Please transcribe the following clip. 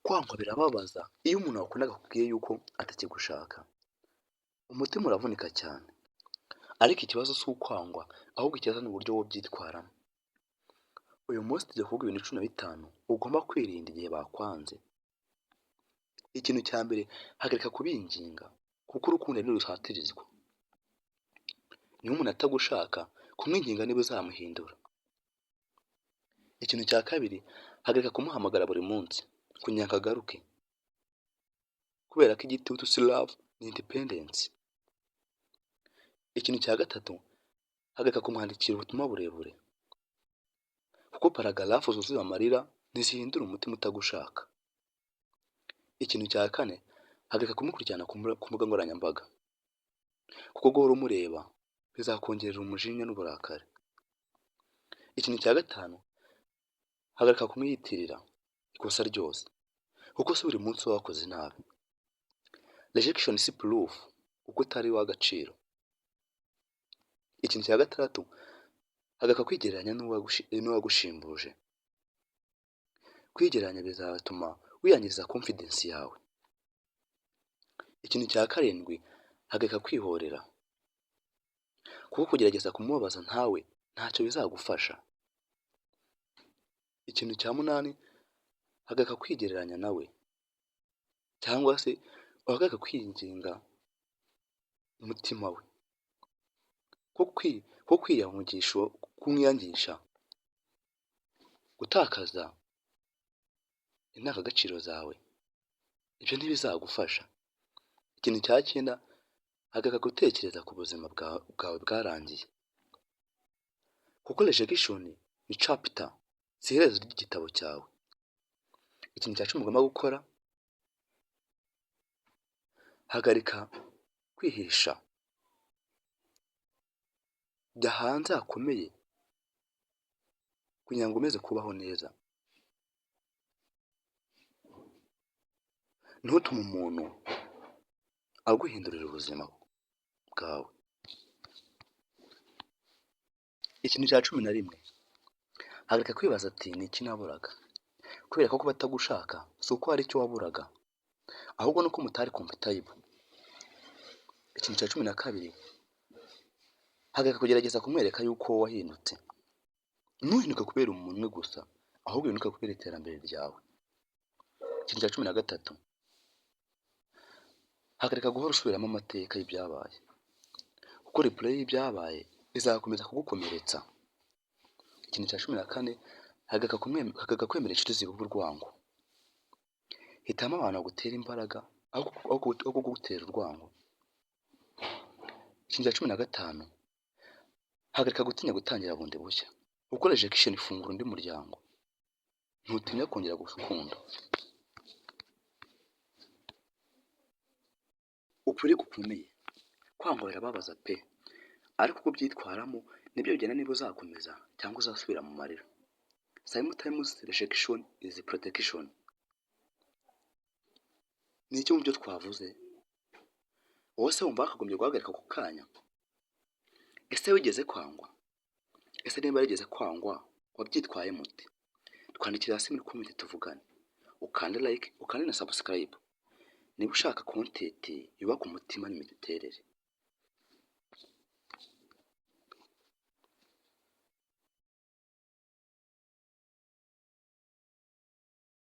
Kwangwa birababaza iyo umuntu wakundaga akubwiye yuko atakigushaka, umutima uravunika cyane, ariko ikibazo si ukwangwa ahubwo ikibazo ni uburyo wowe ubyitwaramo. Uyu munsi tugiye kuvuga ibintu 15 ugomba kwirinda igihe bakwanze. Ikintu cya mbere, hagarika kubinginga kuko urukundo ntirusatirizwa. Niba umuntu atagushaka, kumwinginga niba uzamuhindura. Ikintu cya kabiri, hagarika kumuhamagara buri munsi kugira ngo agaruke, kubera ko igitutu si love ni independence. Ikintu cya gatatu, hagarika kumwandikira ubutumwa burebure kuko paragarafu zuzuye amarira ntizihindura umutima utagushaka. Ikintu cya kane, hagarika kumukurikirana ku mbuga nkoranyambaga kuko guhora umureba bizakongerera umujinya n'uburakari. Ikintu cya gatanu, hagarika kumwiyitirira ikosa ryose kuko si buri munsi wakoze nabi. Rejection si proof uko utari w'agaciro. Ikintu cya gatandatu, hagarika kwigereranya n'uwagushimbuje. Kwigereranya bizatuma wiyangiriza confidence yawe. Ikintu cya karindwi, hagarika kwihorera kuko kugerageza kumubabaza ntawe ntacyo bizagufasha. Ikintu cya munani, hagarika kwigereranya nawe cyangwa se uhagarika kwinginga umutima we ko kumwiyangisha gutakaza indangagaciro zawe, ibyo ntibizagufasha. Ikintu cya cyenda, hagarika gutekereza ku buzima bwawe bwarangiye kuko rejection ni chapter, si iherezo ry'igitabo cyawe. Ikintu cya cumi ugomba gukora, hagarika kwihisha, jya hanze hakomeye kugira ngo umeze kubaho neza. Ntutume umuntu aguhindurira ubuzima bwawe. Ikintu cya 11, hagarika kwibaza ati ni iki naburaga, kubera ko kuba atagushaka si uko hari icyo waburaga ahubwo nuko mutari compatible. Ikintu cya 12, hagarika kugerageza kumwereka yuko wahindutse. Ntuhinduke kubera umuntu umwe gusa ahubwo uhinduke kubera iterambere ryawe. Ikintu cya 13, hagarika guhora usubiramo amateka y'ibyabaye kuko replay y'ibyabaye izakomeza kugukomeretsa. Ikintu cya 14, hagarika kwemera inshuti zibuba urwango. Hitamo abantu bagutera imbaraga aho kugutera urwango. Ikintu cya 15, hagarika gutinya gutangira bundi bushya kuko rejection ifungura undi muryango. Ntutinya kongera gukunda. Ukuri gukomeye, kwangwa birababaza pe, ariko uko byitwaramo nibyo bigena niba uzakomeza cyangwa uzasubira mu marira. Sometimes rejection is protection. Ni icyo mu byo twavuze wowe se wumva wakagombye guhagarika ako kanya? Ese wigeze kwangwa? Ese niba yarigeze kwangwa wabyitwaye mute? Twandikira hasi muri comment tuvugane, ukande like, ukande na subscribe niba ushaka content yubaka umutima n'imiterere.